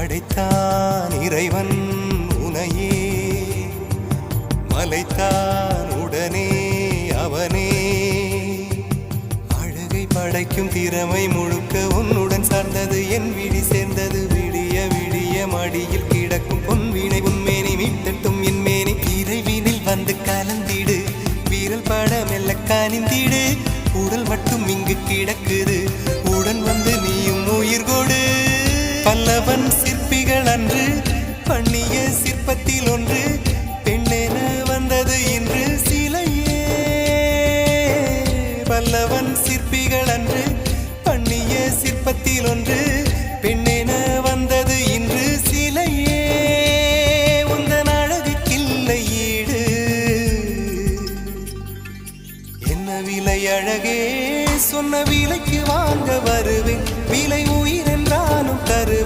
படைத்தான் இறைவன் உனையே, மலைத்தான் உடனே அவனே. அழகை படைக்கும் திறமை முழுக்க உன்னுடன் சார்ந்தது, என் விழி சேர்ந்தது. விடிய விடிய மடியில் கிடக்கும் பொன்வினை உன்மேனி மீட்டட்டும் என் மேனி. இறைவினில் வந்து கலந்திடு, வீரல் பட மெல்ல காணிந்திடு. உடல் மட்டும் இங்கு கிடக்குது, உடன் வந்து நீயும் உயிர் கொடு. பல்லவன் சிற்பிகள் அன்று பண்ணிய சிற்பத்தில் ஒன்று, பெண்ணென வந்தது இன்று சிலையே. பல்லவன் சிற்பிகள் அன்று பண்ணிய சிற்பத்தில் ஒன்று, பெண்ணென வந்தது இன்று சிலையே. உந்தன் அழகுக்கில்லை ஈடு, என்ன விலை அழகே, சொன்ன விலைக்கு வாங்க வருவேன். விலை உயிர் என்றாலும் தரு